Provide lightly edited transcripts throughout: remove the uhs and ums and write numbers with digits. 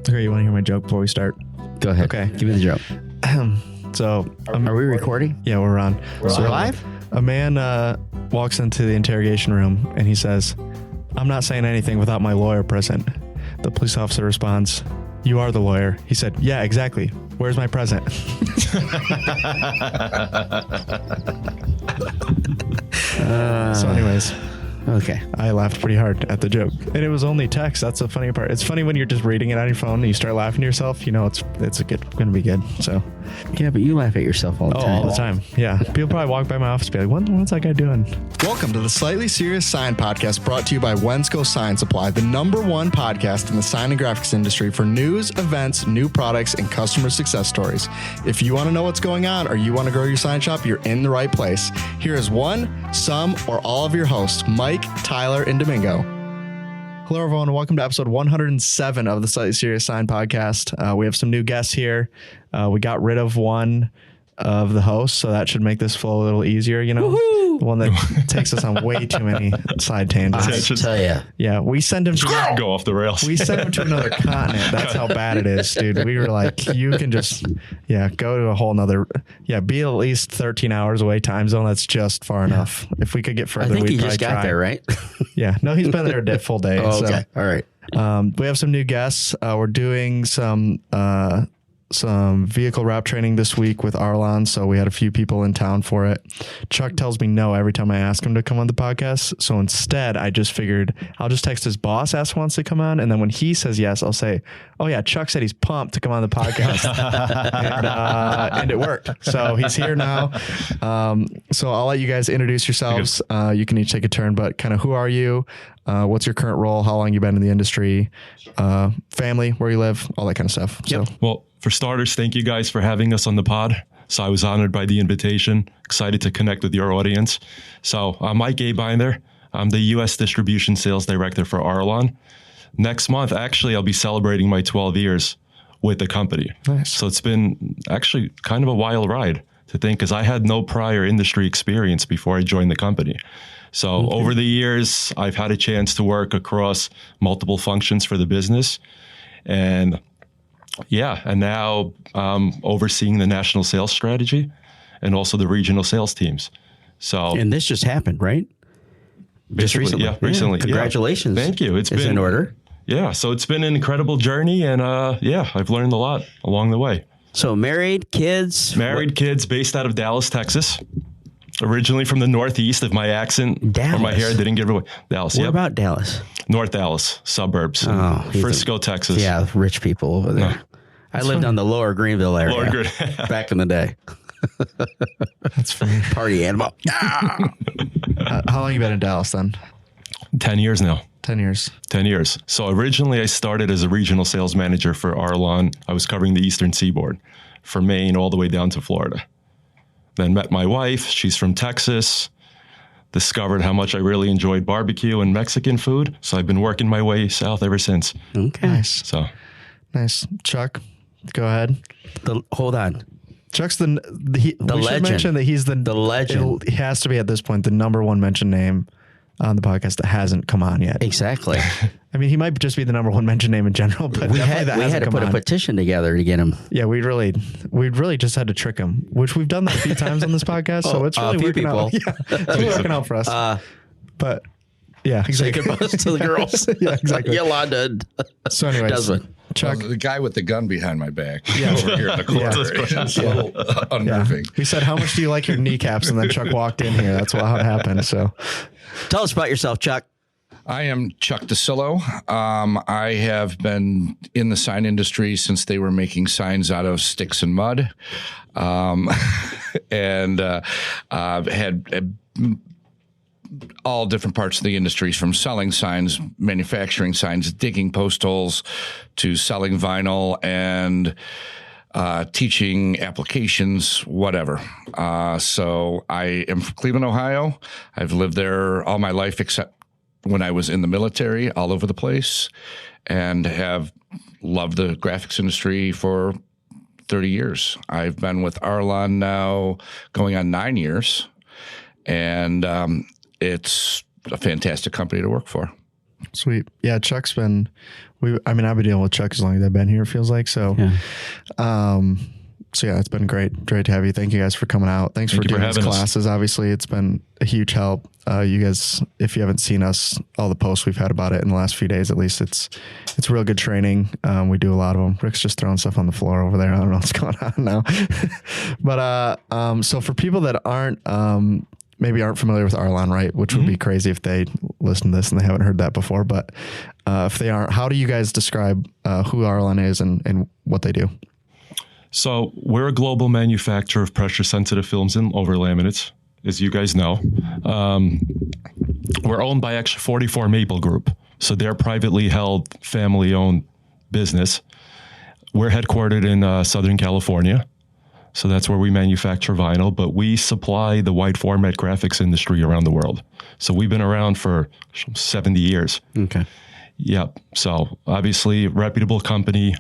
Okay, you want to hear my joke before we start? Go ahead. Okay. Give me the joke. So, Are we recording? yeah, we're on. So we're live? A man walks into the interrogation room and he says, "I'm not saying anything without my lawyer present." The police officer responds, "You are the lawyer." He said, "Yeah, exactly. Where's my present?" So anyways, Okay. I laughed pretty hard at the joke. And it was only text. That's the funny part. It's funny when you're just reading it on your phone and you start laughing to yourself. You know, it's going to be good. So, Yeah, but you laugh at yourself all the time. all the time. Yeah. People probably walk by my office and be like, what's that guy doing? Welcome to the Slightly Serious Sign Podcast, brought to you by Wensco Sign Supply, the #1 podcast in the sign and graphics industry for news, events, new products, and customer success stories. If you want to know what's going on or you want to grow your sign shop, you're in the right place. Here is one, some, or all of your hosts, Mike, Tyler, and Domingo. Hello, everyone, and welcome to episode 107 of the Slightly Serious Sign Podcast. We have some new guests here. We got rid of one of the hosts, so that should make this flow a little easier, you know? Woohoo! The one that takes us on way too many side tangents. I tell you. Yeah, we send him to go off the rails. we sent him to another continent. That's how bad it is, dude. We were like, you can just, go to a whole nother, be at least 13 hours away time zone. That's just far enough. If we could get I further, think we'd he just probably got try. there, right? Yeah, no, he's been there a full day. Oh, okay. So, All right. we have some new guests. We're doing some vehicle wrap training this week with Arlon. So we had a few people in town for it. Chuck tells me no every time I ask him to come on the podcast. So instead, I just figured I'll just text his boss, ask wants to come on. And then when he says yes, I'll say, "Oh yeah, Chuck said he's pumped to come on the podcast." and it worked. So he's here now. So I'll let you guys introduce yourselves. You can each take a turn, but kind of who are you? What's your current role? How long you been in the industry? Family, where you live, all that kind of stuff. So. Well, for starters, thank you guys for having us on the pod. So I was honored by the invitation, excited to connect with your audience. So I'm Mike Aybinder. I'm the U.S. Distribution Sales Director for Arlon. Next month, actually, I'll be celebrating my 12 years with the company. Nice. So it's been actually kind of a wild ride to think, because I had no prior industry experience before I joined the company. So over the years, I've had a chance to work across multiple functions for the business. And now overseeing the national sales strategy and also the regional sales teams. So, And this just happened, right? Just recently. Yeah, recently. Congratulations. Yeah. Thank you. It's been in order. Yeah. So it's been an incredible journey. And I've learned a lot along the way. So married, kids? Kids based out of Dallas, Texas. Originally from the Northeast, if my accent or my hair didn't give it away. Dallas, What about Dallas? North Dallas, suburbs. Frisco, Texas. Yeah, rich people over there. No. I lived on the lower Greenville area Lower Green- back in the day. That's funny. Party animal. How long you been in Dallas then? 10 years now. 10 years. 10 years. So originally I started as a regional sales manager for Arlon. I was covering the Eastern Seaboard from Maine all the way down to Florida. Then met my wife. She's from Texas. Discovered how much I really enjoyed barbecue and Mexican food. So I've been working my way south ever since. Okay. Nice. So Nice. Chuck, go ahead. Hold on. Chuck's we legend. should mention that he's the legend. He has to be at this point the #1 mentioned name on the podcast that hasn't come on yet. Exactly. I mean, he might just be the #1 mentioned name in general, but we definitely that had hasn't to come put on. a petition together to get him. Yeah, we'd really just had to trick him, which we've done that a few times on this podcast. So it's really a few working out. people. Yeah, it's really working out for us. But yeah, exactly. Take it to the girls. Yeah, exactly. Yolanda. So anyways, Desmond. Chuck. The guy with the gun behind my back over here in the corner. It's a little unnerving. We said, "How much do you like your kneecaps?" And then Chuck walked in here. That's how it happened. So Tell us about yourself, Chuck. I am Chuck DiCillo. I have been in the sign industry since they were making signs out of sticks and mud. And I've had all different parts of the industry, from selling signs, manufacturing signs, digging post holes, to selling vinyl and teaching applications, whatever. So I am from Cleveland, Ohio. I've lived there all my life except when I was in the military, all over the place, and have loved the graphics industry for 30 years. I've been with Arlon now going on 9 years, and it's a fantastic company to work for. Sweet. Yeah, Chuck's been I've been dealing with Chuck as long as I've been here, it feels like. So, So yeah, it's been great to have you. Thank you guys for coming out. Thanks for doing these classes. Obviously, it's been a huge help. You guys, if you haven't seen us, all the posts we've had about it in the last few days, at least it's real good training. We do a lot of them. Rick's just throwing stuff on the floor over there. I don't know what's going on now. But so for people that aren't familiar with Arlon, right? Which would be crazy if they listen to this and they haven't heard that before. But if they aren't, how do you guys describe who Arlon is and what they do? So we're a global manufacturer of pressure-sensitive films and overlaminates, as you guys know. We're owned by actually 44 Maple Group. So they're a privately held, family-owned business. We're headquartered in Southern California. So that's where we manufacture vinyl, but we supply the wide format graphics industry around the world. So we've been around for 70 years. Okay. Yep. So obviously, reputable company.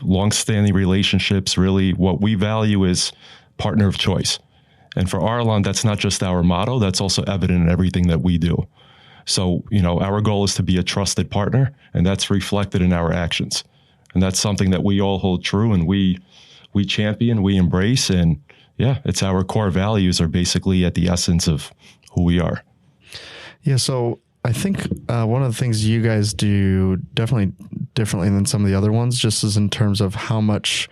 Long-standing relationships. Really, what we value is partner of choice. And for Arlon, that's not just our motto, that's also evident in everything that we do. So, our goal is to be a trusted partner, and that's reflected in our actions. And that's something that we all hold true and we champion, we embrace. And yeah, it's our core values are basically at the essence of who we are. Yeah. So I think one of the things you guys do definitely differently than some of the other ones, just as in terms of how much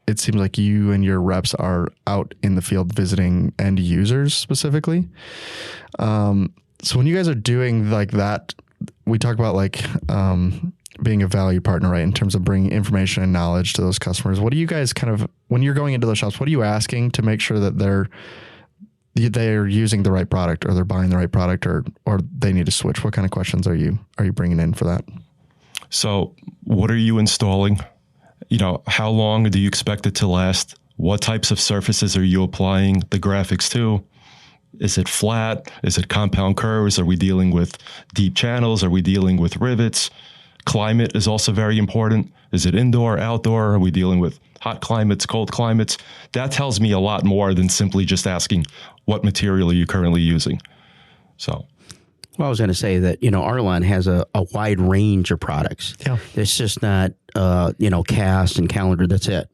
it seems like you and your reps are out in the field visiting end users specifically. So when you guys are doing like that, we talk about like being a value partner, right? In terms of bringing information and knowledge to those customers. What do you guys when you're going into those shops, what are you asking to make sure that they're using the right product or they're buying the right product or they need to switch? What kind of questions are you bringing in for that? So what are you installing? How long do you expect it to last? What types of surfaces are you applying the graphics to? Is it flat? Is it compound curves? Are we dealing with deep channels? Are we dealing with rivets? Climate is also very important. Is it indoor, outdoor? Are we dealing with hot climates, cold climates? That tells me a lot more than simply just asking what material are you currently using. So, well, I was going to say that, Arlon has a wide range of products. Yeah. It's just not, cast and calendar. That's it.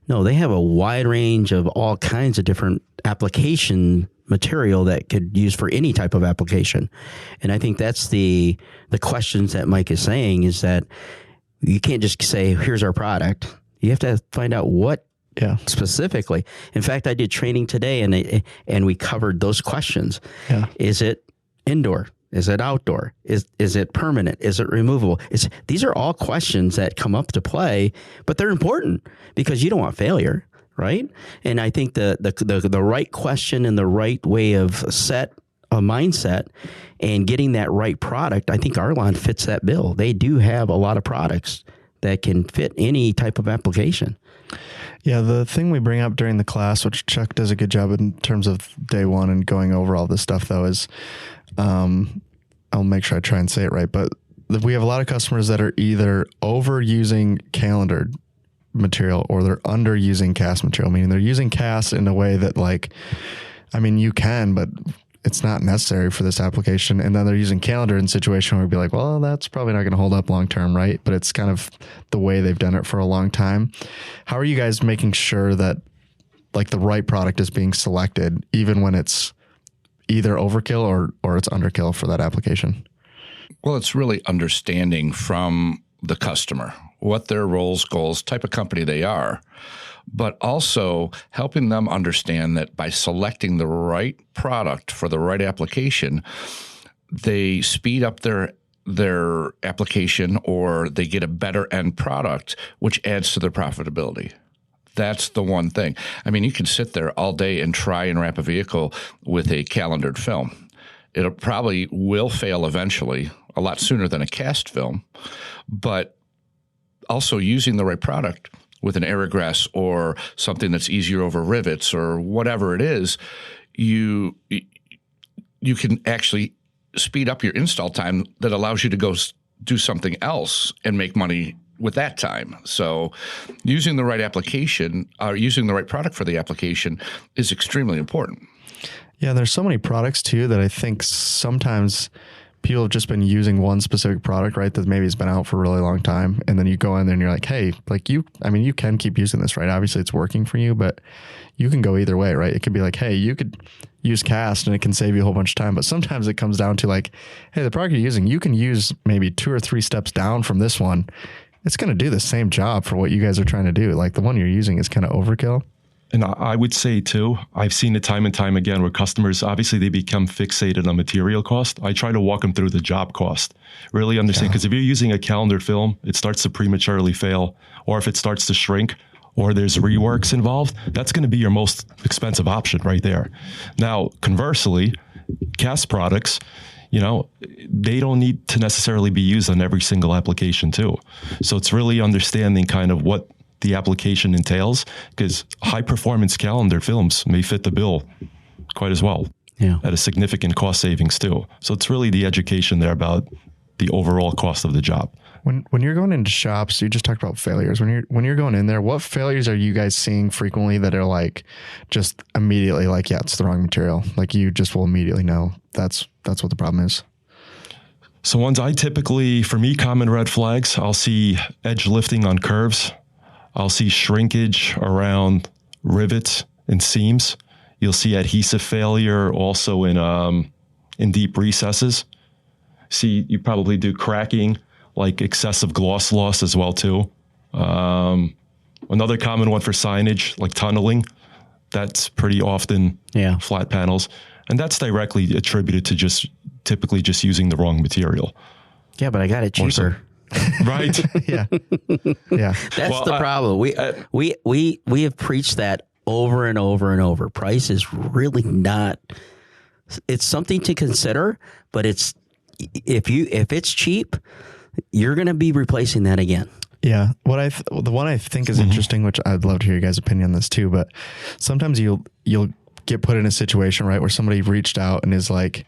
No, they have a wide range of all kinds of different application material that could use for any type of application. And I think that's the questions that Mike is saying is that you can't just say, here's our product. You have to find out what specifically. In fact, I did training today and we covered those questions. Yeah. Is it indoor? Is it outdoor? Is it permanent? Is it removable? These are all questions that come up to play, but they're important because you don't want failure, right? And I think the right question and the right way of mindset and getting that right product, I think Arlon fits that bill. They do have a lot of products that can fit any type of application. Yeah, the thing we bring up during the class, which Chuck does a good job in terms of day one and going over all this stuff, though, is I'll make sure I try and say it right, but we have a lot of customers that are either overusing calendered material or they're underusing cast material, meaning they're using cast in a way that you can, but it's not necessary for this application. And then they're using calendar in a situation where we'd be like, well, that's probably not going to hold up long term, right? But it's kind of the way they've done it for a long time. How are you guys making sure that the right product is being selected, even when it's either overkill or it's underkill for that application? Well, it's really understanding from the customer what their roles, goals, type of company they are, but also helping them understand that by selecting the right product for the right application, they speed up their application or they get a better end product, which adds to their profitability. That's the one thing. You can sit there all day and try and wrap a vehicle with a calendered film. It probably will fail eventually, a lot sooner than a cast film, but also using the right product with an Aerograss or something that's easier over rivets or whatever it is, you can actually speed up your install time that allows you to go do something else and make money with that time. So using the right application or using the right product for the application is extremely important. Yeah, there's so many products too that I think sometimes people have just been using one specific product, right? That maybe has been out for a really long time. And then you go in there and you're like, hey, like you can keep using this, right? Obviously it's working for you, but you can go either way, right? It could be like, hey, you could use cast and it can save you a whole bunch of time. But sometimes it comes down to like, hey, the product you're using, you can use maybe 2 or 3 steps down from this one. It's going to do the same job for what you guys are trying to do. Like the one you're using is kind of overkill. And I would say too, I've seen it time and time again where customers, obviously they become fixated on material cost. I try to walk them through the job cost, really understand, because if you're using a calendered film, it starts to prematurely fail, or if it starts to shrink, or there's reworks involved, that's going to be your most expensive option right there. Now, conversely, cast products, you know, they don't need to necessarily be used on every single application too. So it's really understanding kind of what the application entails, because high performance calendar films may fit the bill quite as well at a significant cost savings too. So it's really the education there about the overall cost of the job. When you're going into shops, you just talked about failures. When you're going in there, what failures are you guys seeing frequently that are like just immediately like, yeah, it's the wrong material? Like you just will immediately know that's what the problem is. So ones I typically, for me, common red flags, I'll see edge lifting on curves. I'll see shrinkage around rivets and seams. You'll see adhesive failure also in deep recesses. See, you probably do cracking, like excessive gloss loss as well too. Another common one for signage, like tunneling. That's pretty often flat panels. And that's directly attributed to typically just using the wrong material. Yeah, but I got it cheaper. Right. Yeah. That's the problem. We have preached that over and over and over. Price is really not. It's something to consider, but it's if it's cheap, you're going to be replacing that again. Yeah. The one I think is interesting, which I'd love to hear your guys' opinion on this too, but sometimes you'll get put in a situation, right, where somebody reached out and is like,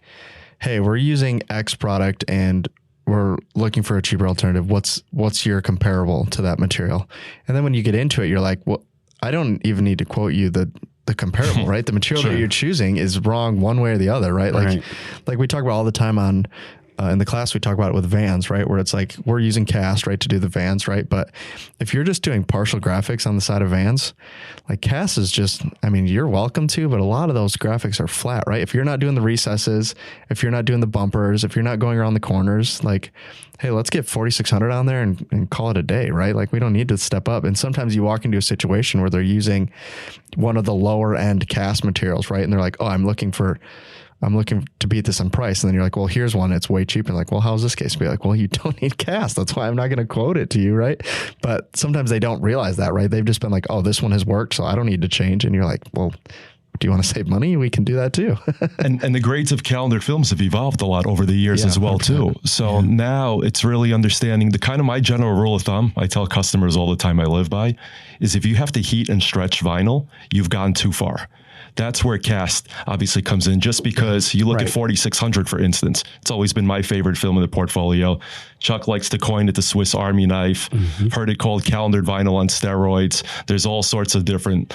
hey, we're using X product and we're looking for a cheaper alternative. What's your comparable to that material? And then when you get into it, you're like, well, I don't even need to quote you the comparable, right? The material that you're choosing is wrong one way or the other, right? Like we talk about all the time on in the class, we talk about it with vans, right? Where it's like, we're using cast, right, to do the vans, right? But if you're just doing partial graphics on the side of vans, like cast is just, I mean, you're welcome to, but a lot of those graphics are flat, right? If you're not doing the recesses, if you're not doing the bumpers, if you're not going around the corners, like, hey, let's get 4600 on there and call it a day, right? Like we don't need to step up. And sometimes you walk into a situation where they're using one of the lower end cast materials, right? And they're like, oh, I'm looking to beat this on price. And then you're like, well, here's one. It's way cheaper. Like, well, how's this case? Be like, well, you don't need cast. That's why I'm not going to quote it to you. Right. But sometimes they don't realize that, right? They've just been like, oh, this one has worked, so I don't need to change. And you're like, well, do you want to save money? We can do that too. and the grades of calendar films have evolved a lot over the years as well 100%. Too. So now it's really understanding the kind of my general rule of thumb I tell customers all the time I live by is if you have to heat and stretch vinyl, you've gone too far. That's where cast obviously comes in, just because you look at 4600, for instance. It's always been my favorite film in the portfolio. Chuck likes to coin it the Swiss Army knife. Heard it called calendered vinyl on steroids. There's all sorts of different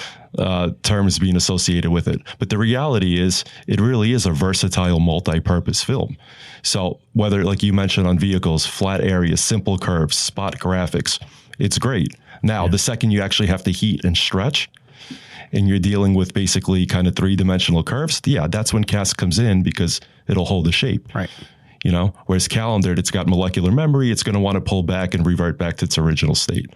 terms being associated with it. But the reality is it really is a versatile multi-purpose film. So whether, like you mentioned on vehicles, flat areas, simple curves, spot graphics, it's great. Now, the second you actually have to heat and stretch, and you're dealing with basically kind of 3-dimensional curves, that's when cast comes in, because it'll hold the shape. Right. You know, whereas calendered, it's got molecular memory. It's going to want to pull back and revert back to its original state.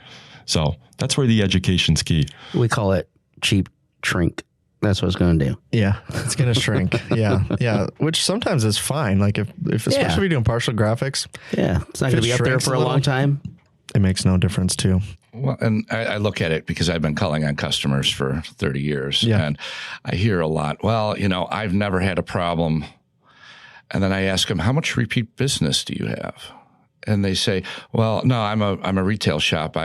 So that's where the education's key. We call it cheap shrink. That's what it's going to do. Yeah, it's going to shrink. Yeah. Which sometimes is fine. Like if especially if you're doing partial graphics. Yeah, it's not going to be up there for a long time. It makes no difference too. Well, and I look at it because I've been calling on customers for 30 years, and I hear a lot, well, you know, I've never had a problem. And then I ask them, how much repeat business do you have? And they say, well, no, I'm a retail shop.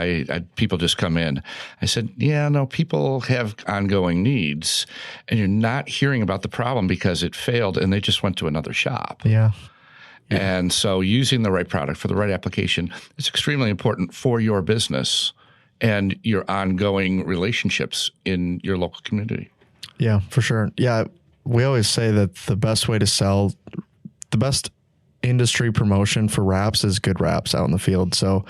People just come in. I said, yeah, no, people have ongoing needs, and you're not hearing about the problem because it failed and they just went to another shop. Yeah. And so using the right product for the right application is extremely important for your business and your ongoing relationships in your local community. Yeah, for sure. Yeah, we always say that the best way to sell, the best industry promotion for wraps is good wraps out in the field. So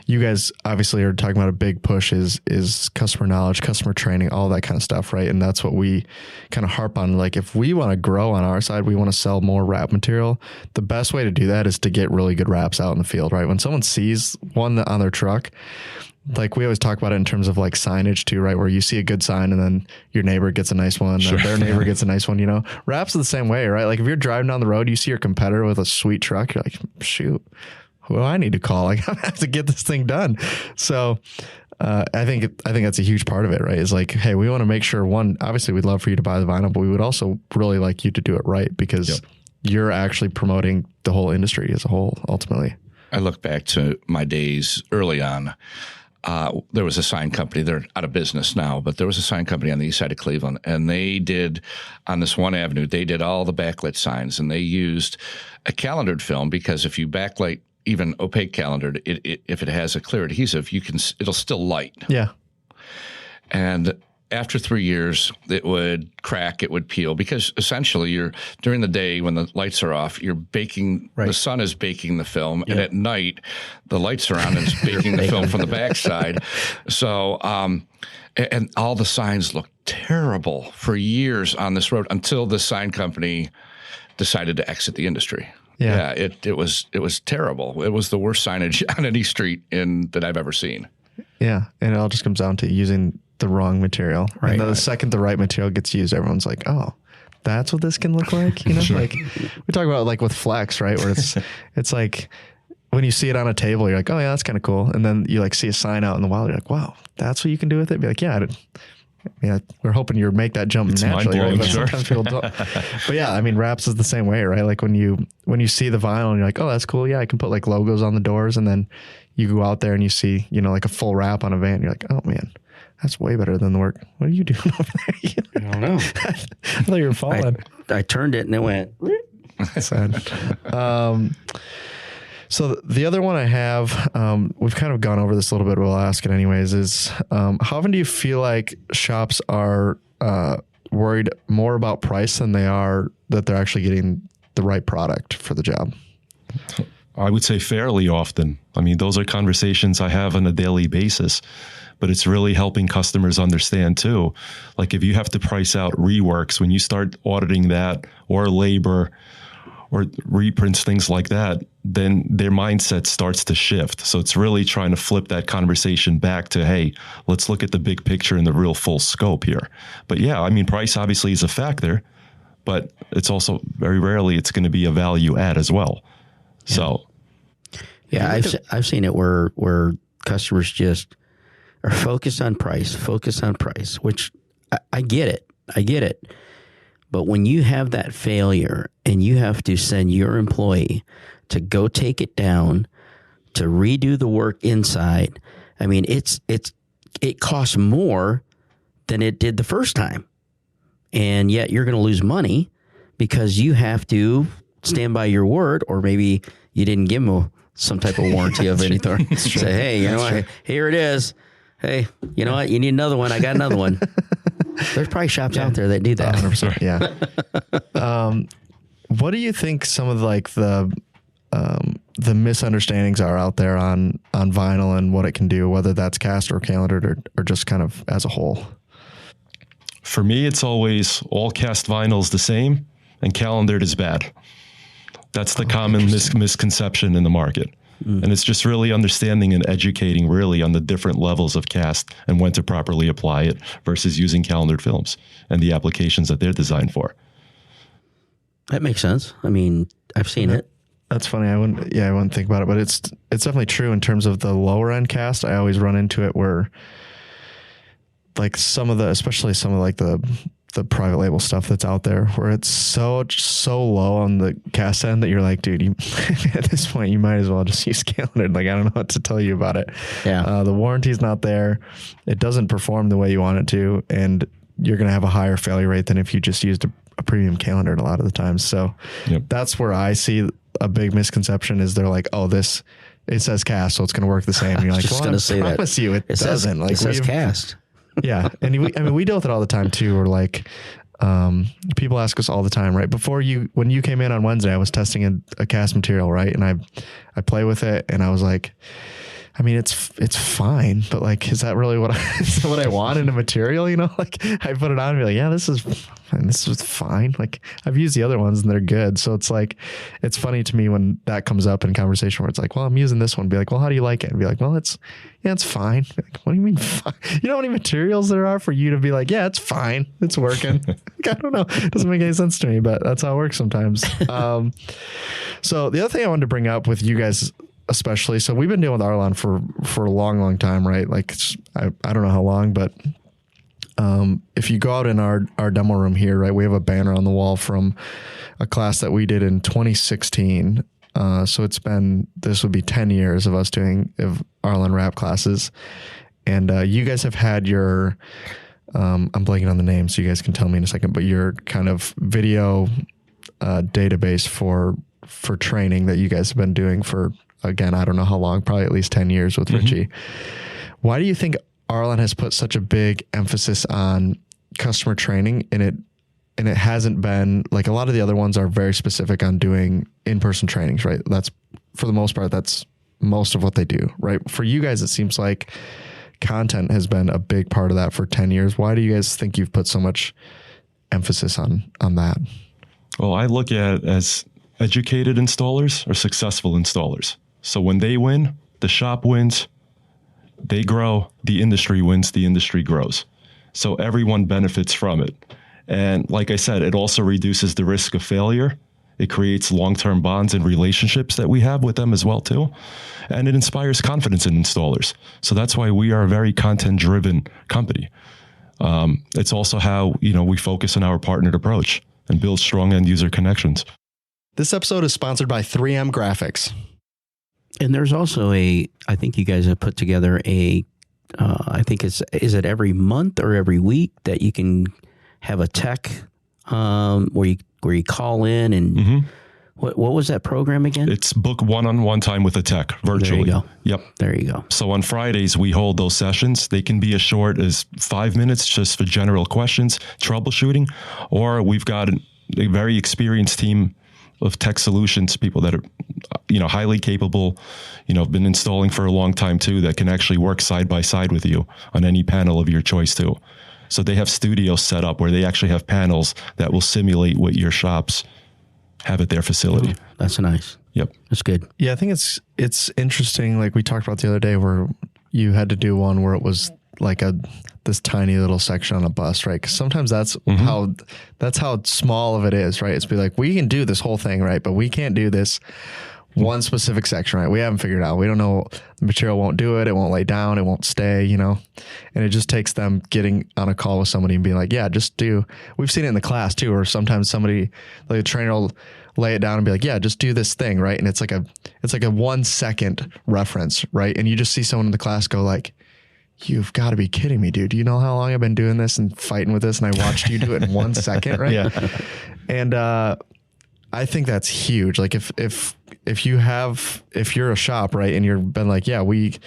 you guys obviously are talking about a big push is customer knowledge, customer training, all that kind of stuff, right? And that's what we kind of harp on. Like if we want to grow on our side, we want to sell more wrap material. The best way to do that is to get really good wraps out in the field, right? When someone sees one on their truck, like we always talk about it in terms of like signage too, right? Where you see a good sign and then your neighbor gets a nice one, Sure. and their neighbor gets a nice one, you know? Wraps are the same way, right? Like if you're driving down the road, you see your competitor with a sweet truck, you're like, shoot, who do I need to call? Like I have to get this thing done. So I think that's a huge part of it, right? Is like, hey, we want to make sure one, obviously we'd love for you to buy the vinyl, but we would also really like you to do it right because you're actually promoting the whole industry as a whole, ultimately. I look back to my days early on. There was a sign company. They're out of business now, but there was a sign company on the east side of Cleveland, and they did, on this one avenue, they did all the backlit signs, and they used a calendered film because if you backlight even opaque calendered, if it has a clear adhesive, it'll still light. Yeah. And after 3 years, it would crack, it would peel, because essentially during the day when the lights are off, you're baking, the sun is baking the film, and at night, the lights are on and it's baking the film from the backside. So, and all the signs looked terrible for years on this road until the sign company decided to exit the industry. Yeah, it was terrible. It was the worst signage on any street that I've ever seen. Yeah, and it all just comes down to using the wrong material. Right. And the second the right material gets used, everyone's like, oh, that's what this can look like. You know, like we talk about like with Flex, right? Where it's like when you see it on a table, you're like, oh yeah, that's kind of cool. And then you like see a sign out in the wild, you're like, wow, that's what you can do with it. Be like, yeah, we're hoping you make that jump naturally, right? But sometimes people don't. But yeah, I mean, wraps is the same way, right? Like when you see the vinyl and you're like, oh, that's cool. Yeah, I can put like logos on the doors, and then you go out there and you see, like a full wrap on a van. You're like, oh man, that's way better than the work. What are you doing over there? I don't know. I thought you were falling. I turned it and it went. Sad. So the other one I have, we've kind of gone over this a little bit, but I'll ask it anyways, is how often do you feel like shops are worried more about price than they are that they're actually getting the right product for the job? I would say fairly often. I mean, those are conversations I have on a daily basis, but it's really helping customers understand too. Like if you have to price out reworks, when you start auditing that or labor or reprints, things like that, then their mindset starts to shift. So it's really trying to flip that conversation back to, hey, let's look at the big picture and the real full scope here. But yeah, I mean, price obviously is a factor, but it's also very rarely it's going to be a value add as well. Yeah. So. Yeah, I've seen it where customers just are focused on price, which I get it. But when you have that failure and you have to send your employee to go take it down, to redo the work inside, I mean, it costs more than it did the first time. And yet you're going to lose money because you have to stand by your word, or maybe you didn't give them some type of warranty of anything. Say, hey, you know what? Here it is. Hey, you know what? You need another one. I got another one. There's probably shops out there that do that. 100%. Yeah. What do you think some of like the misunderstandings are out there on vinyl and what it can do, whether that's cast or calendered or just kind of as a whole? For me, it's always all cast vinyl is the same and calendered is bad. That's the common misconception in the market. And it's just really understanding and educating really on the different levels of cast and when to properly apply it versus using calendered films and the applications that they're designed for. That makes sense. I mean, I've seen it. That's funny. I wouldn't think about it, but it's definitely true in terms of the lower end cast. I always run into it where like especially some of like the private label stuff that's out there where it's so low on the cast end that you're like, dude, at this point you might as well just use calendered. Like, I don't know what to tell you about it. Yeah. The warranty's not there. It doesn't perform the way you want it to. And you're going to have a higher failure rate than if you just used a premium calendered a lot of the times. So that's where I see a big misconception is they're like, oh, it says cast, so it's going to work the same. And you're like, well, I promise you it doesn't. Like, it says cast. Yeah. And we deal with it all the time too. We're like, people ask us all the time, right? When you came in on Wednesday, I was testing a cast material, right? And I play with it, and I was like, I mean, it's fine, but like, is that really what I want in a material? You know, like I put it on and be like, yeah, this is fine. Like I've used the other ones and they're good. So it's like, it's funny to me when that comes up in conversation where it's like, well, I'm using this one. Be like, well, how do you like it? And be like, well, it's fine. Be like, what do you mean fine? You know how many materials there are for you to be like, yeah, it's fine. It's working. Like, I don't know. It doesn't make any sense to me, but that's how it works sometimes. So the other thing I wanted to bring up with you guys, especially, so we've been dealing with Arlon for a long time, right? Like I don't know how long, but if you go out in our demo room here, right, we have a banner on the wall from a class that we did in 2016. So this would be 10 years of us doing Arlon rap classes. And you guys have had your, I'm blanking on the name, so you guys can tell me in a second, but your kind of video database for training that you guys have been doing for, again, I don't know how long, probably at least 10 years with Richie. Why do you think Arlon has put such a big emphasis on customer training, and it hasn't been like a lot of the other ones are very specific on doing in-person trainings, right? That's for the most part, that's most of what they do, right? For you guys, it seems like content has been a big part of that for 10 years. Why do you guys think you've put so much emphasis on that? Well, I look at it as educated installers or successful installers. So when they win, the shop wins, they grow, the industry wins, the industry grows. So everyone benefits from it. And like I said, it also reduces the risk of failure. It creates long-term bonds and relationships that we have with them as well too. And it inspires confidence in installers. So that's why we are a very content-driven company. It's also how, we focus on our partnered approach and build strong end user connections. This episode is sponsored by 3M Graphics. And there's also I think you guys have put together I think is it every month or every week that you can have a tech where you call in and what was that program again? It's book one-on-one time with a tech virtually. There you go. Yep. There you go. So on Fridays, we hold those sessions. They can be as short as 5 minutes just for general questions, troubleshooting, or we've got a very experienced team of tech solutions, people that are, highly capable, have been installing for a long time too, that can actually work side by side with you on any panel of your choice too. So they have studios set up where they actually have panels that will simulate what your shops have at their facility. Oh, that's nice. Yep. That's good. Yeah, I think it's interesting. Like we talked about the other day where you had to do one where it was like this tiny little section on a bus, right? Because sometimes that's how small of it is, right? It's be like, we can do this whole thing, right? But we can't do this one specific section, right? We haven't figured it out. We don't know, the material won't do it. It won't lay down. It won't stay, and it just takes them getting on a call with somebody and being like, yeah, just do. We've seen it in the class too, or sometimes somebody, like a trainer will lay it down and be like, yeah, just do this thing, right? And it's like a 1 second reference, right? And you just see someone in the class go like, you've got to be kidding me, dude. Do you know how long I've been doing this and fighting with this? And I watched you do it in 1 second, right? Yeah. And I think that's huge. Like if you're a shop, right, and you've been like, yeah, we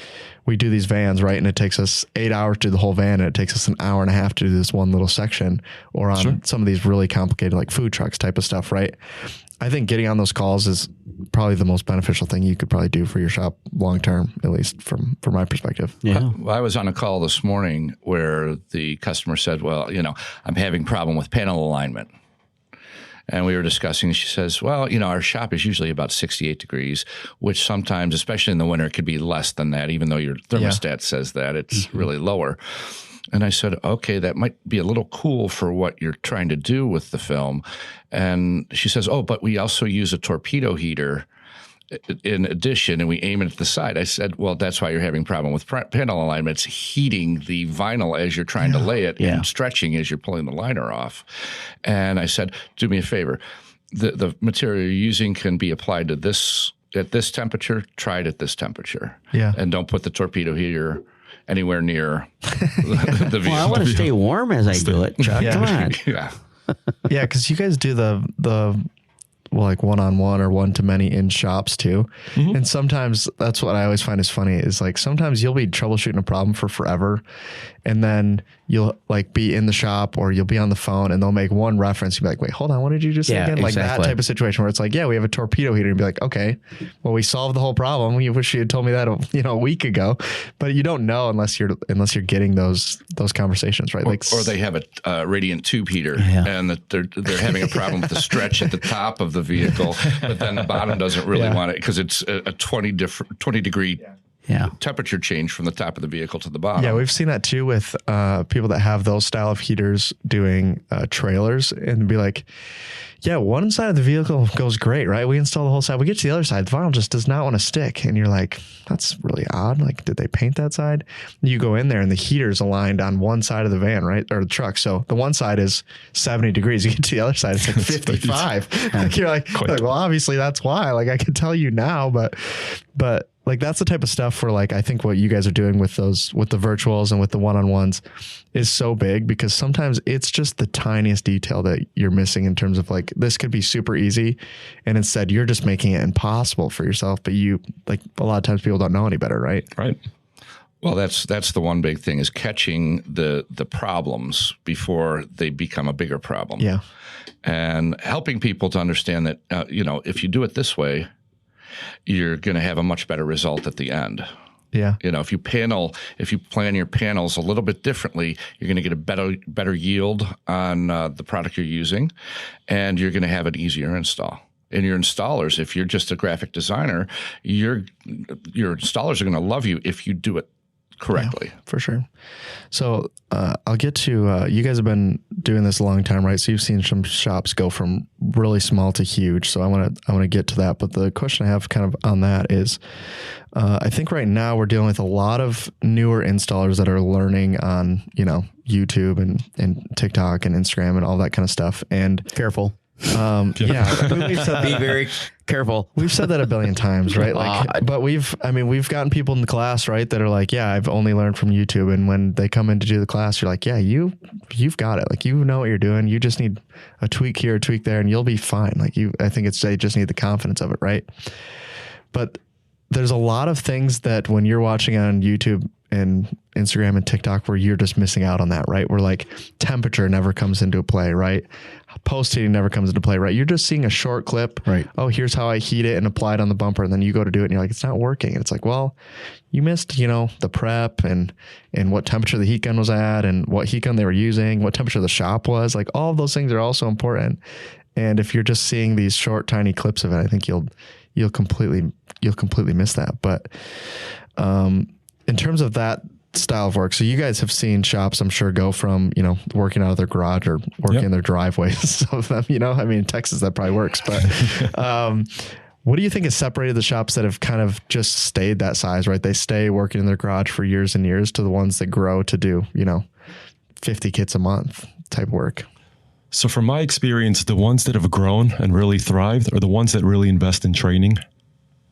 do these vans, right, and it takes us 8 hours to do the whole van, and it takes us an hour and a half to do this one little section, or on some of these really complicated like food trucks type of stuff, right? I think getting on those calls is probably the most beneficial thing you could probably do for your shop long term, at least from my perspective. Yeah. I was on a call this morning where the customer said, well, I'm having a problem with panel alignment. And we were discussing, she says, well, our shop is usually about 68 degrees, which sometimes, especially in the winter, could be less than that, even though your thermostat says that it's really lower. And I said, okay, that might be a little cool for what you're trying to do with the film. And she says, oh, but we also use a torpedo heater in addition, and we aim it at the side. I said, well, that's why you're having a problem with panel alignment. It's heating the vinyl as you're trying to lay it and stretching as you're pulling the liner off. And I said, do me a favor. The material you're using can be applied to this at this temperature. Try it at this temperature. Yeah. And don't put the torpedo heater anywhere near the vehicle. Well, I want to stay warm as I do it, Chuck. Yeah. Come on. Yeah. Yeah, because you guys do the like one-on-one or one-to-many in shops too. And sometimes that's what I always find is funny is like sometimes you'll be troubleshooting a problem for forever, and then you'll like be in the shop or you'll be on the phone and they'll make one reference. You'll be like, wait, hold on, what did you just say again? Like that type of situation where it's like, yeah, we have a torpedo heater, and be like, okay, well, we solved the whole problem. We wish you had told me that a week ago, but you don't know unless you're getting those conversations, right? Or they have a radiant tube heater and that they're having a problem with the stretch at the top of the vehicle, but then the bottom doesn't really want it because it's a 20 degree temperature change from the top of the vehicle to the bottom. Yeah, we've seen that too with people that have those style of heaters doing trailers, and be like, yeah, one side of the vehicle goes great, right? We install the whole side. We get to the other side, the vinyl just does not want to stick. And you're like, that's really odd. Like, did they paint that side? You go in there and the heater's aligned on one side of the van, right? Or the truck. So the one side is 70 degrees. You get to the other side, it's like 55. Like you're like, well, obviously that's why. Like I can tell you now, but like that's the type of stuff where like I think what you guys are doing with the virtuals and with the one-on-ones is so big, because sometimes it's just the tiniest detail that you're missing in terms of like this could be super easy, and instead you're just making it impossible for yourself. But you like a lot of times people don't know any better, right? Right. Well, that's the one big thing is catching the problems before they become a bigger problem. Yeah, and helping people to understand that if you do it this way, you're going to have a much better result at the end. Yeah. If you plan your panels a little bit differently, you're going to get a better yield on the product you're using, and you're going to have an easier install. And your installers, if you're just a graphic designer, your installers are going to love you if you do it correctly. Yeah, for sure. So I'll get to, you guys have been doing this a long time, right? So you've seen some shops go from really small to huge. So I want to get to that. But the question I have kind of on that is, I think right now we're dealing with a lot of newer installers that are learning on, YouTube and TikTok and Instagram and all that kind of stuff. And careful. We've said be very careful. We've said that a billion times, right? Like, but we've gotten people in the class, right, that are like, yeah, I've only learned from YouTube. And when they come in to do the class, you're like, yeah, you've got it. Like, you know what you're doing. You just need a tweak here, a tweak there, and you'll be fine. Like I think they just need the confidence of it, right? But there's a lot of things that when you're watching on YouTube and Instagram and TikTok where you're just missing out on that, right? Where like temperature never comes into play, right? Post heating never comes into play, right? You're just seeing a short clip. Right. Oh, here's how I heat it and apply it on the bumper. And then you go to do it and you're like, it's not working. And it's like, well, you missed, the prep and what temperature the heat gun was at and what heat gun they were using, what temperature the shop was. Like all of those things are also important. And if you're just seeing these short, tiny clips of it, I think you'll completely miss that. But, in terms of that style of work, so you guys have seen shops, I'm sure, go from, working out of their garage or working in their driveways. Some of them, in Texas that probably works. But what do you think has separated the shops that have kind of just stayed that size, right? They stay working in their garage for years and years to the ones that grow to do, 50 kits a month type work? So from my experience, the ones that have grown and really thrived are the ones that really invest in training.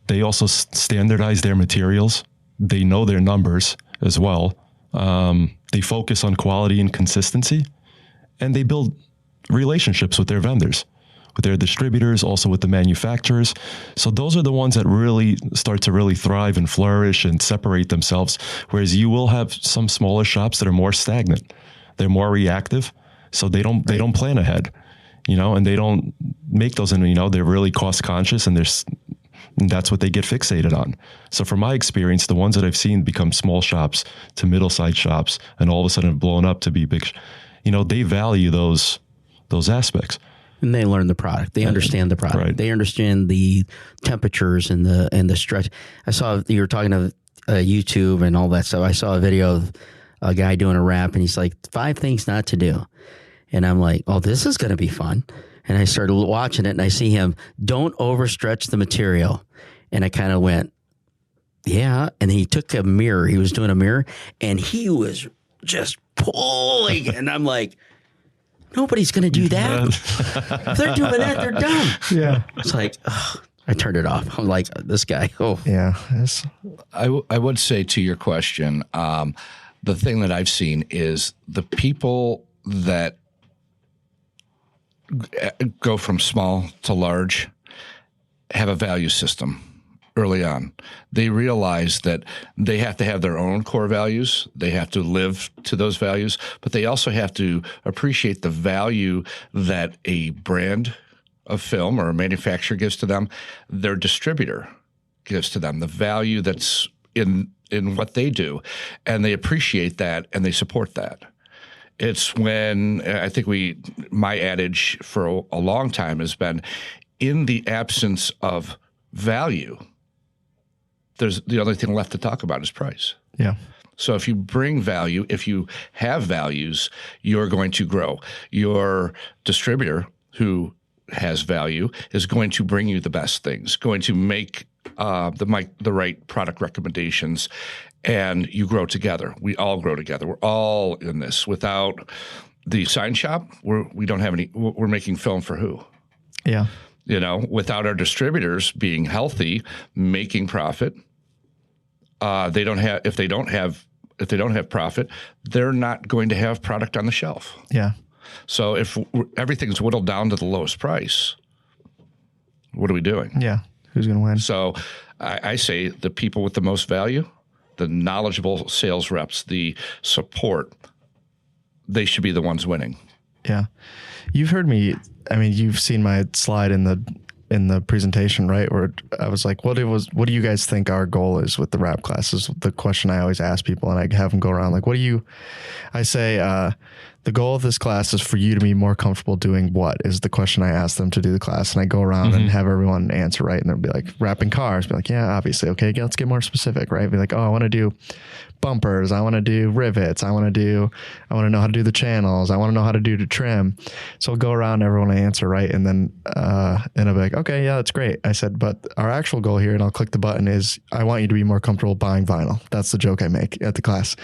They also standardize their materials. They know their numbers as well. They focus on quality and consistency, and they build relationships with their vendors, with their distributors, also with the manufacturers. So those are the ones that really start to really thrive and flourish and separate themselves. Whereas you will have some smaller shops that are more stagnant. They're more reactive. So they don't plan ahead, and they don't make those, and they're really cost conscious, and that's what they get fixated on. So from my experience, the ones that I've seen become small shops to middle-sized shops and all of a sudden have blown up to be big, they value those aspects. And they learn the product. They understand the product. Right. They understand the temperatures and the stretch. I saw you were talking of YouTube and all that stuff. I saw a video of a guy doing a wrap, and he's like, 5 things not to do. And I'm like, oh, this is going to be fun. And I started watching it, and I see him, don't overstretch the material. And I kind of went, yeah. And he took a mirror. He was doing a mirror, and he was just pulling. And I'm like, nobody's going to do that. If they're doing that, they're dumb. Yeah. It's like, I turned it off. I'm like, this guy. Oh, yeah. I would say to your question, the thing that I've seen is the people that go from small to large have a value system early on. They realize that they have to have their own core values. They have to live to those values, but they also have to appreciate the value that a brand of film or a manufacturer gives to them, their distributor gives to them, the value that's in what they do. And they appreciate that and they support that. It's when I think my adage for a long time has been, in the absence of value, there's the only thing left to talk about is price. Yeah. So if you bring value, if you have values, you're going to grow. Your distributor who has value is going to bring you the best things, going to make the right product recommendations, and you grow together. We all grow together. We're all in this. Without the sign shop, we don't have any. We're making film for who? Yeah. Without our distributors being healthy, making profit, if they don't have profit, they're not going to have product on the shelf. Yeah. So if everything's whittled down to the lowest price, what are we doing? Yeah. Who's going to win? So I say the people with the most value, the knowledgeable sales reps, the support, they should be the ones winning. Yeah. You've heard me. I mean, you've seen my slide in the presentation, right? Where I was like, what do you guys think our goal is with the wrap class? Is the question I always ask people, and I have them go around like, I say, the goal of this class is for you to be more comfortable doing what is the question I ask them to do the class. And I go around and have everyone answer, right? And they'll be like, wrapping cars. Be like, yeah, obviously. Okay, let's get more specific, right? Be like, oh, I want to do bumpers. I want to do rivets. I want to know how to do the channels. I want to know how to do the trim. So I'll go around, everyone answer, right? And then, I'll be like, okay, yeah, that's great. I said, but our actual goal here, and I'll click the button, is I want you to be more comfortable buying vinyl. That's the joke I make at the class.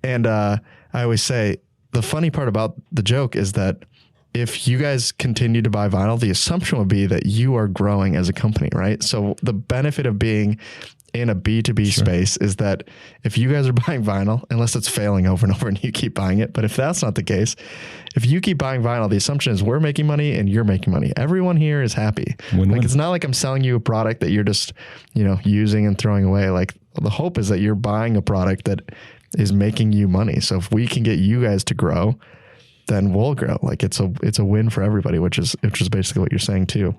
And, I always say, the funny part about the joke is that if you guys continue to buy vinyl, the assumption would be that you are growing as a company, right? So the benefit of being in a B2B space is that if you guys are buying vinyl, unless it's failing over and over and you keep buying it, but if that's not the case, if you keep buying vinyl, the assumption is we're making money and you're making money. Everyone here is happy. Win-win. Like, it's not like I'm selling you a product that you're just, using and throwing away. Like, the hope is that you're buying a product that is making you money. So if we can get you guys to grow, then we'll grow. Like, it's a win for everybody, which is basically what you're saying too.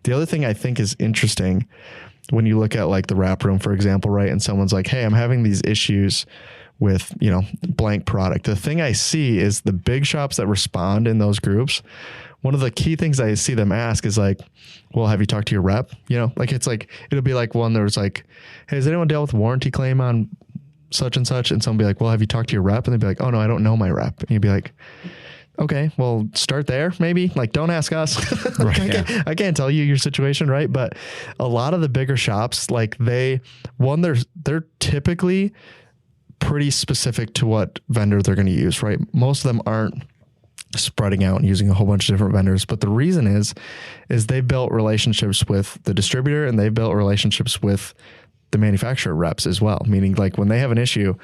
The other thing I think is interesting when you look at like the wrap room, for example, right? And someone's like, hey, I'm having these issues with, blank product. The thing I see is the big shops that respond in those groups. One of the key things I see them ask is like, well, have you talked to your rep? It'll be like one that was like, hey, has anyone dealt with warranty claim on such and such? And someone will be like, well, have you talked to your rep? And they'd be like, oh no, I don't know my rep. And you'd be like, okay, well, start there maybe. Like, don't ask us. Right, I can't tell you your situation, right? But a lot of the bigger shops, like they're typically pretty specific to what vendor they're going to use, right? Most of them aren't spreading out and using a whole bunch of different vendors. But the reason is they've built relationships with the distributor and they've built relationships with the manufacturer reps as well. Meaning, like, when they have an issue,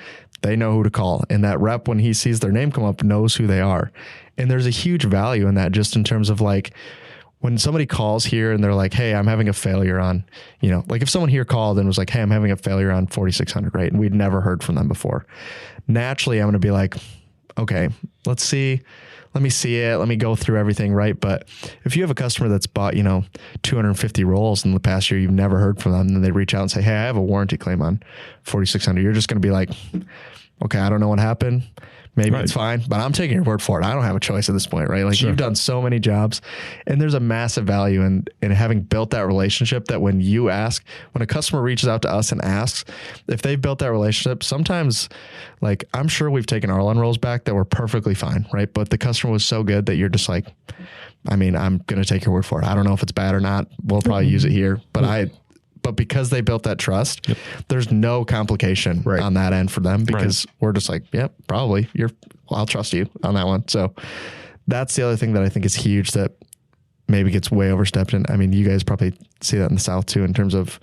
they know who to call. And that rep, when he sees their name come up, knows who they are. And there's a huge value in that, just in terms of like, when somebody calls here and they're like, hey, I'm having a failure on, like if someone here called and was like, hey, I'm having a failure on 4600, right? And we'd never heard from them before. Naturally, I'm going to be like, okay, let me see it. Let me go through everything, right? But if you have a customer that's bought, 250 rolls in the past year, you've never heard from them, and then they reach out and say, hey, I have a warranty claim on 4600. You're just going to be like, okay, I don't know what happened. Maybe It's fine, but I'm taking your word for it. I don't have a choice at this point, right? Like, you've done so many jobs, and there's a massive value in having built that relationship, that when a customer reaches out to us and asks, if they've built that relationship, sometimes, like, I'm sure we've taken Arlon rolls back that were perfectly fine, right? But the customer was so good that you're just like, I mean, I'm going to take your word for it. I don't know if it's bad or not. We'll probably use it here, but because they built that trust, there's no complication on that end for them, because we're just like, yep, probably I'll trust you on that one. So that's the other thing that I think is huge that maybe gets way overstepped. And I mean, you guys probably see that in the South too, in terms of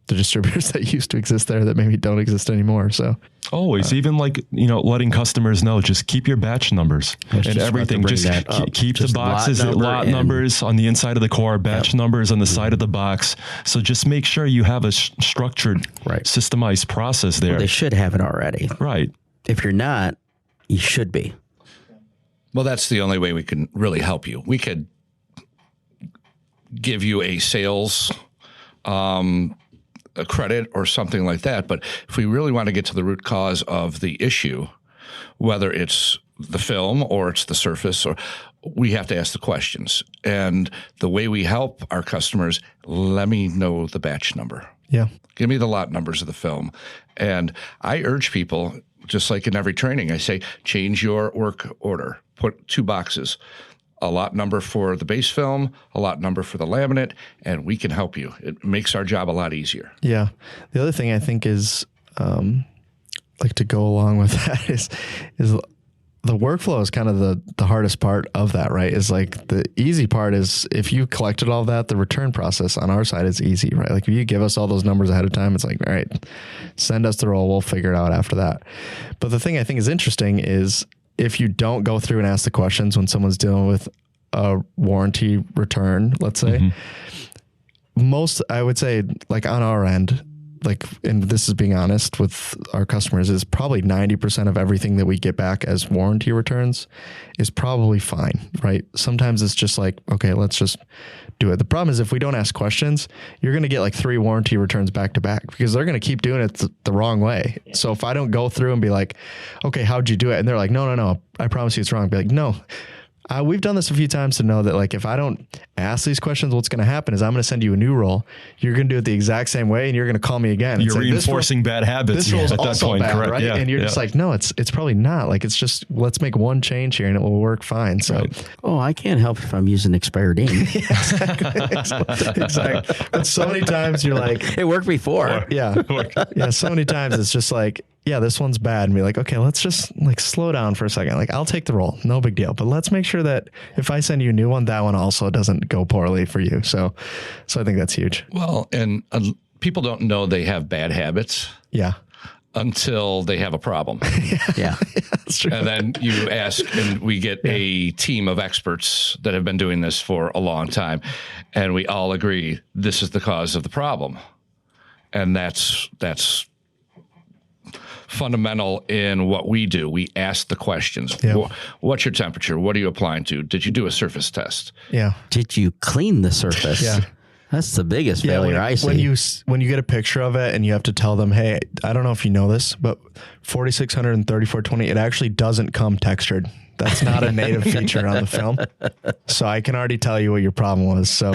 the distributors that used to exist there that maybe don't exist anymore. So always, even like, letting customers know, just keep your batch numbers and everything. Just keep the boxes, lot numbers on the inside of the core, batch numbers on the side of the box. So just make sure you have a structured, systemized process there. Well, they should have it already. Right. If you're not, you should be. Well, that's the only way we can really help you. We could give you a sales a credit or something like that. But if we really want to get to the root cause of the issue, whether it's the film or it's the surface, or we have to ask the questions. And the way we help our customers, let me know the batch number. Yeah. Give me the lot numbers of the film. And I urge people, just like in every training, I say, change your work order. Put 2 boxes. A lot number for the base film, a lot number for the laminate, and we can help you. It makes our job a lot easier. Yeah. The other thing I think is, like to go along with that is the workflow is kind of the hardest part of that, right? Is like the easy part is if you collected all that, the return process on our side is easy, right? Like if you give us all those numbers ahead of time, it's like, all right, send us the roll. We'll figure it out after that. But the thing I think is interesting is if you don't go through and ask the questions when someone's dealing with a warranty return, let's say, most, I would say, like on our end, like, and this is being honest with our customers, is probably 90% of everything that we get back as warranty returns is probably fine, right? Sometimes it's just like, okay, let's just do it. The problem is if we don't ask questions, you're going to get like 3 warranty returns back to back because they're going to keep doing it the wrong way. So if I don't go through and be like, okay, how'd you do it? And they're like, no, I promise you it's wrong. Be like, no. We've done this a few times to know that, like, if I don't ask these questions, what's going to happen is I'm going to send you a new roll. You're going to do it the exact same way, and you're going to call me again. You're reinforcing bad habits this roll's at that also point, bad, correct? right? Yeah, and you're just like, no, it's probably not. Like, it's just, let's make one change here, and it will work fine. So, oh, I can't help if I'm using expired ink. Exactly. But so many times you're like, it worked before. Yeah. So many times it's just like, yeah, this one's bad. And be like, okay, let's just like slow down for a second. Like, I'll take the roll. No big deal. But let's make sure that if I send you a new one, that one also doesn't go poorly for you. So I think that's huge. Well, and people don't know they have bad habits. Yeah. Until they have a problem. Yeah. That's true. And then you ask, and we get a team of experts that have been doing this for a long time. And we all agree this is the cause of the problem. And that's fundamental in what we do. We ask the questions. Yeah. What's your temperature? What are you applying to? Did you do a surface test? Yeah. Did you clean the surface? Yeah. That's the biggest failure I see. When you get a picture of it and you have to tell them, hey, I don't know if you know this, but 4600 and 3420, it actually doesn't come textured. That's not a native feature on the film. So I can already tell you what your problem was. So,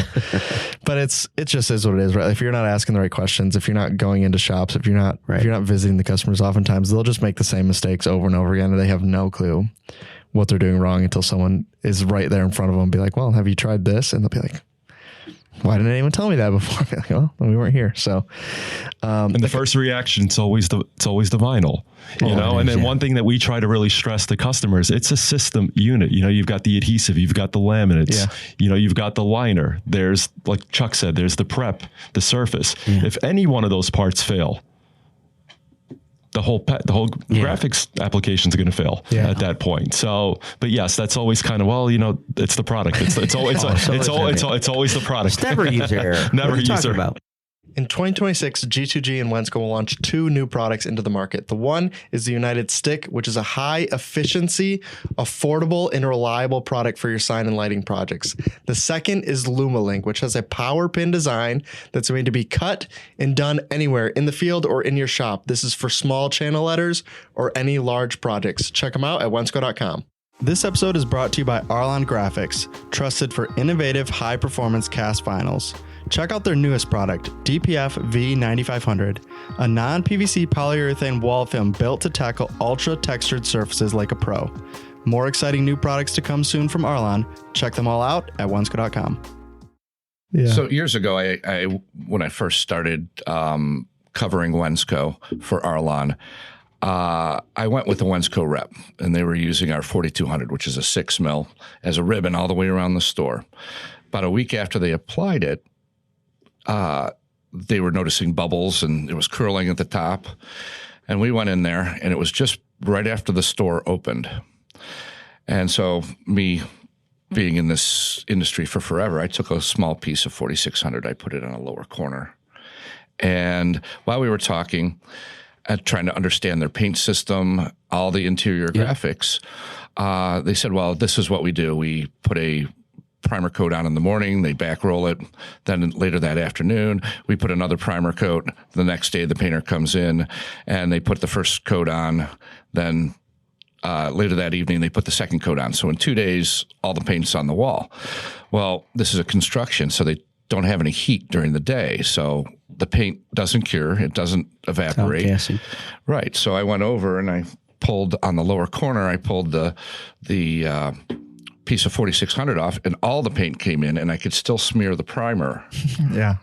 but it just is what it is, right? If you're not asking the right questions, if you're not going into shops, if you're not visiting the customers, oftentimes they'll just make the same mistakes over and over again. And they have no clue what they're doing wrong until someone is right there in front of them and be like, well, have you tried this? And they'll be like, why didn't anyone tell me that before? Like, well, we weren't here. So, and the first reaction is always the vinyl, you know. And then one thing that we try to really stress to customers, it's a system unit. You know, you've got the adhesive, you've got the laminates, you know, you've got the liner. There's, like Chuck said, there's the prep, the surface. Yeah. If any one of those parts fail, the whole graphics application is going to fail at that point. So, but yes, that's always kind of, well, you know, it's the product. It's always the product. It's never user error. Never user error. In 2026, G2G and Wensco will launch 2 new products into the market. The one is the United Stick, which is a high efficiency, affordable, and reliable product for your sign and lighting projects. The second is LumaLink, which has a power pin design that's made to be cut and done anywhere in the field or in your shop. This is for small channel letters or any large projects. Check them out at Wensco.com. This episode is brought to you by Arlon Graphics, trusted for innovative high-performance cast vinyls. Check out their newest product, DPF V9500, a non-PVC polyurethane wall film built to tackle ultra-textured surfaces like a pro. More exciting new products to come soon from Arlon. Check them all out at Wensco.com. Yeah. So years ago, I when I first started covering Wensco for Arlon, I went with the Wensco rep, and they were using our 4200, which is a 6 mil, as a ribbon all the way around the store. About a week after they applied it, they were noticing bubbles and it was curling at the top. And we went in there, and it was just right after the store opened. And so me being in this industry for forever, I took a small piece of 4600. I put it on a lower corner. And while we were talking, trying to understand their paint system, all the interior graphics, they said, well, this is what we do. We put a primer coat on in the morning, they back roll it. Then later that afternoon, we put another primer coat. The next day, the painter comes in and they put the first coat on. Then later that evening, they put the second coat on. So in 2 days, all the paint's on the wall. Well, this is a construction, so they don't have any heat during the day. So the paint doesn't cure. It doesn't evaporate. Right. So I went over and I pulled on the lower corner, I pulled the piece of 4600 off, and all the paint came in, and I could still smear the primer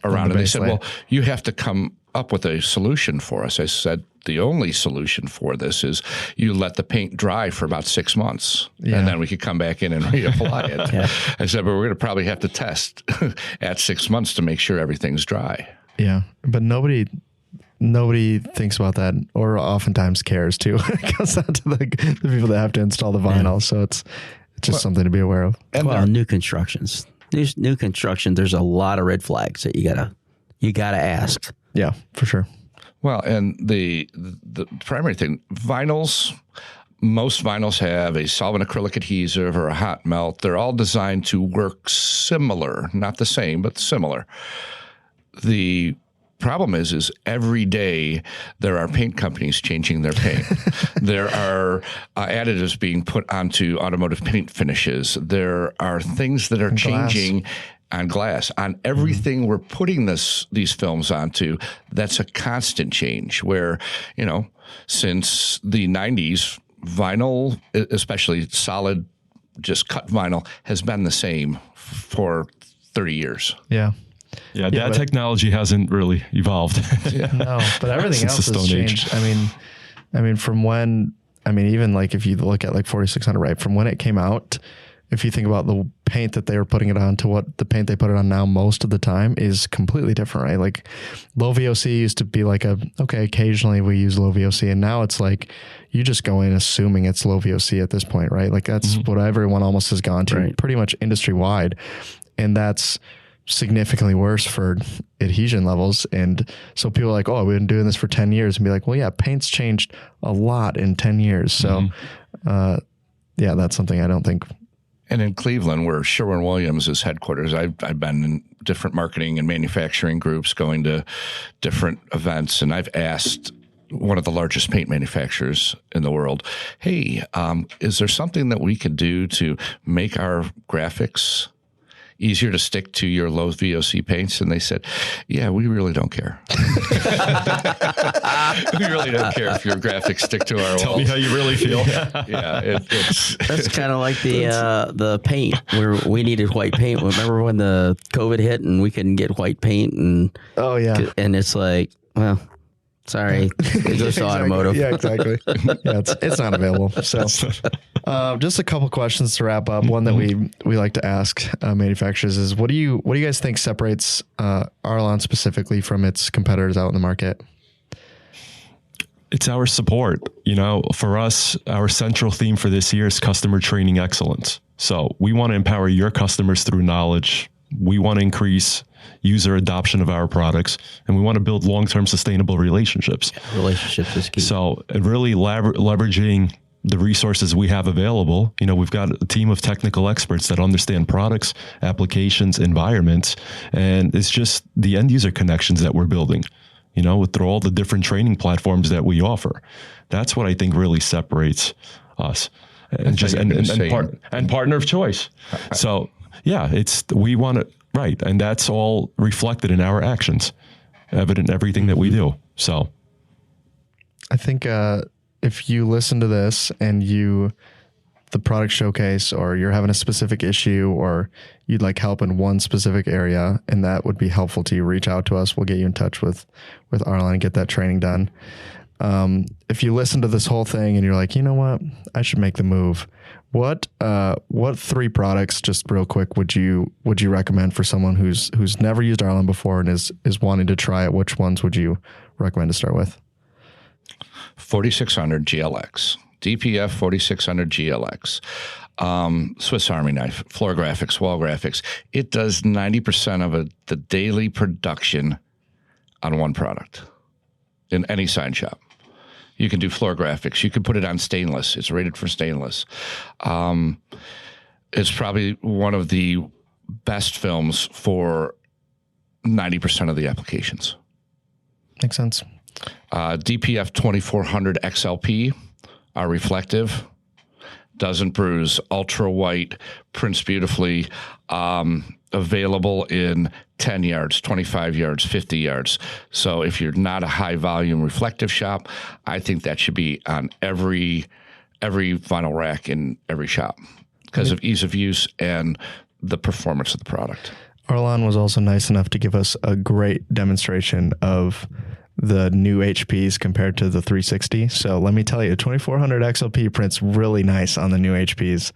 around it. They said, well, you have to come up with a solution for us. I said, the only solution for this is you let the paint dry for about 6 months, and then we could come back in and reapply it. I said, but we're going to probably have to test at 6 months to make sure everything's dry. Yeah, but nobody thinks about that, or oftentimes cares too. It comes down to the people that have to install the vinyl. So it's just something to be aware of. And new constructions. There's new construction. There's a lot of red flags that you gotta ask. Yeah, for sure. Well, and the primary thing, vinyls, most vinyls have a solvent acrylic adhesive or a hot melt. They're all designed to work similar, not the same, but similar. The problem is every day there are paint companies changing their paint. There are additives being put onto automotive paint finishes. There are things that are changing on glass, on everything we're putting these films onto. That's a constant change where, since the 90s, vinyl, especially solid, just cut vinyl, has been the same for 30 years. Yeah. Yeah, that technology hasn't really evolved. No, but everything else has changed. I mean, from when, even like if you look at like 4600, right? From when it came out, if you think about the paint that they were putting it on to what the paint they put it on now, most of the time is completely different, right? Like low VOC used to be like occasionally we use low VOC, and now it's like you just go in assuming it's low VOC at this point, right? Like that's what everyone almost has gone to, pretty much industry wide. And that's significantly worse for adhesion levels. And so people are like, oh, we've been doing this for 10 years, and be like, well, yeah, paint's changed a lot in 10 years. So, that's something I don't think. And in Cleveland, where Sherwin-Williams is headquarters, I've been in different marketing and manufacturing groups going to different events, and I've asked one of the largest paint manufacturers in the world, hey, is there something that we could do to make our graphics easier to stick to your low VOC paints? And they said, yeah, we really don't care. We really don't care if your graphics stick to our walls. Tell me how you really feel. It's That's kind of like the paint where we needed white paint. Remember when the COVID hit and we couldn't get white paint? And it's like, well, sorry, it goes to automotive. Yeah, exactly. Yeah, it's not available. So, just a couple questions to wrap up. One that we like to ask manufacturers is, what do you guys think separates Arlon specifically from its competitors out in the market? It's our support. For us, our central theme for this year is customer training excellence. So we want to empower your customers through knowledge. We want to increase user adoption of our products, and we want to build long-term sustainable relationships. Relationships is key. So really leveraging the resources we have available. We've got a team of technical experts that understand products, applications, environments, and it's just the end user connections that we're building, through all the different training platforms that we offer. That's what I think really separates us, and partner of choice. So yeah, we want to, right. And that's all reflected in our actions, evident in everything that we do. So I think if you listen to this and the product showcase, or you're having a specific issue, or you'd like help in one specific area, and that would be helpful to you, reach out to us. We'll get you in touch with Arlon and get that training done. If you listen to this whole thing and you're like, you know what, I should make the move. What 3 products, just real quick, would you recommend for someone who's never used Arlon before and is wanting to try it? Which ones would you recommend to start with? 4600 GLX, DPF 4600 GLX, Swiss Army knife, floor graphics, wall graphics. It does 90% of the daily production on one product in any sign shop. You can do floor graphics. You can put it on stainless. It's rated for stainless. It's probably one of the best films for 90% of the applications. Makes sense. DPF 2400 XLP are reflective, doesn't bruise, ultra white, prints beautifully, available in 10 yards, 25 yards, 50 yards. So if you're not a high volume reflective shop, I think that should be on every vinyl rack in every shop because of ease of use and the performance of the product. Arlon was also nice enough to give us a great demonstration of the new HPs compared to the 360. So let me tell you, 2400 XLP prints really nice on the new HPs.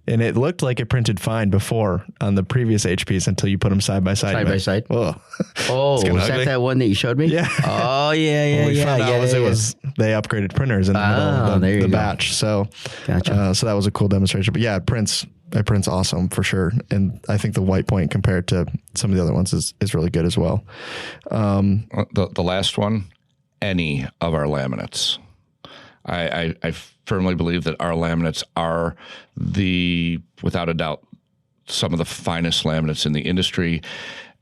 And it looked like it printed fine before on the previous HPs until you put them side by side. Side by side. Oh, was that one that you showed me? Yeah. Oh, yeah. It was they upgraded printers in the middle of the batch. So, gotcha. So that was a cool demonstration. But yeah, it prints awesome for sure. And I think the white point compared to some of the other ones is really good as well. The last one, any of our laminates. I firmly believe that our laminates are without a doubt, some of the finest laminates in the industry,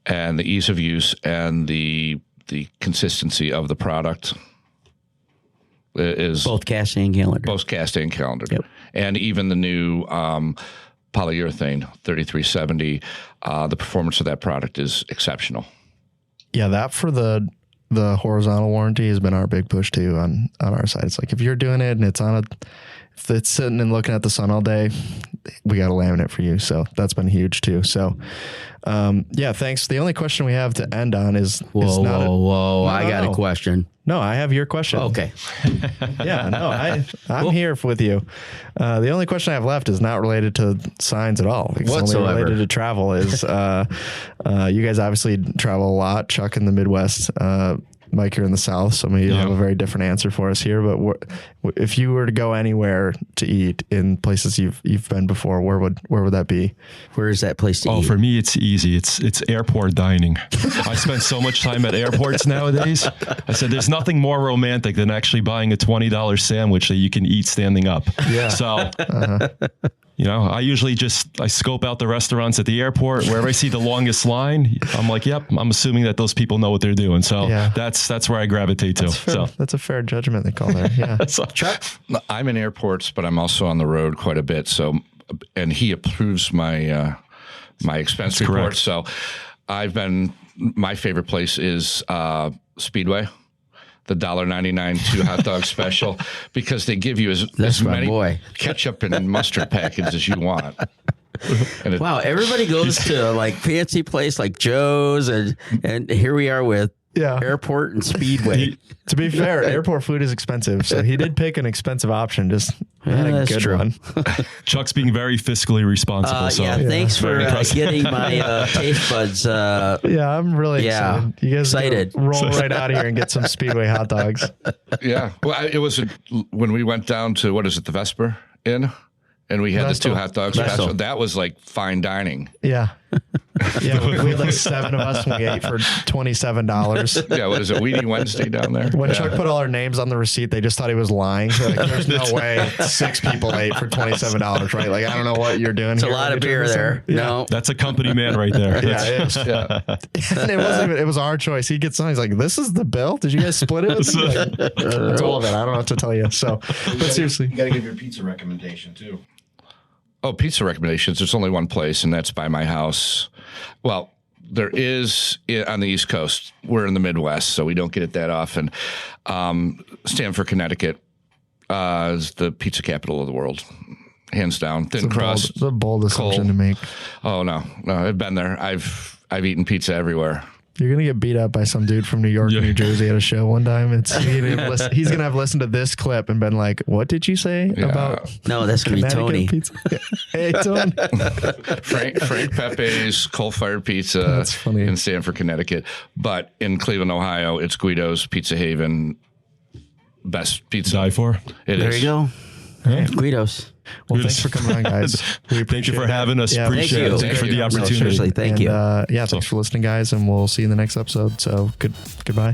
and the ease of use and the consistency of the product is both cast and calendered. Both cast and calendered. Yep. And even the new polyurethane 3370, the performance of that product is exceptional. Yeah, that for the horizontal warranty has been our big push too on our side. It's like if you're doing it and if it's sitting and looking at the sun all day, we got a laminate for you. So that's been huge too. So yeah, thanks. The only question we have to end on is whoa. I got a question. No, I have your question. Okay. Yeah, no, I'm here with you. The only question I have left is not related to signs at all. It's only related to travel. Is you guys obviously travel a lot. Chuck in the Midwest, Mike, you're in the South, so maybe you'll have a very different answer for us here. But if you were to go anywhere to eat in places you've been before, where would that be? Where is that place to eat? Oh, for me, it's easy. It's airport dining. I spend so much time at airports nowadays. I said there's nothing more romantic than actually buying a $20 sandwich that you can eat standing up. Yeah. So. You know, I usually I scope out the restaurants at the airport. Wherever I see the longest line, I'm like, yep, I'm assuming that those people know what they're doing. So that's where I gravitate to. So that's a fair judgment they call there. Yeah. Chuck? I'm in airports, but I'm also on the road quite a bit. So, and he approves my expense report. Correct. So my favorite place is Speedway. The $1.99 2 hot dog special, because they give you as many ketchup and mustard packets as you want. Wow, everybody goes to like fancy place like Joe's, and here we are with airport and Speedway. To be fair, airport food is expensive, so he did pick an expensive option. Just a good one. Chuck's being very fiscally responsible. Thanks for getting my taste buds. I'm really excited. You guys excited. Roll right out of here and get some Speedway hot dogs. Yeah, well, it was when we went down to the Vesper Inn. And we had the 2 hot dogs. That was like fine dining. Yeah. Yeah. We had like 7 of us and we ate for $27. Yeah. What is it? Weedy Wednesday down there. When Chuck put all our names on the receipt, they just thought he was lying. So like, there's no way 6 people ate for $27, right? Like, I don't know what you're doing. It's a lot of beer there. Yeah. No. That's a company man right there. Yeah, it is. Yeah. And it was our choice. He gets something. He's like, this is the bill? Did you guys split it? That's all of it. I don't know what to tell you. So, but seriously. You got to give your pizza recommendation too. Oh, pizza recommendations. There's only one place, and that's by my house. Well, there is on the East Coast. We're in the Midwest, so we don't get it that often. Stamford, Connecticut is the pizza capital of the world. Hands down. Thin crust. It's a bold assumption to make. Oh, no. I've been there. I've eaten pizza everywhere. You're gonna get beat up by some dude from New York, Yeah. New Jersey at a show one time. He's gonna have listened to this clip and been like, "What did you say about No, that's going to be Tony. Connecticut pizza?" Hey, Tony. Frank Pepe's coal-fired pizza That's funny. in Stamford, Connecticut. But in Cleveland, Ohio, it's Guido's Pizza Haven. Best pizza. Die for. It There is. you go. Guidos. Well, thanks for coming on, guys. We Thank you for appreciate it. having us. Yeah, Appreciate it. thank Thanks for you. the No, opportunity. Seriously, thank And, you. thanks for listening, guys, and we'll see you in the next episode. So goodbye.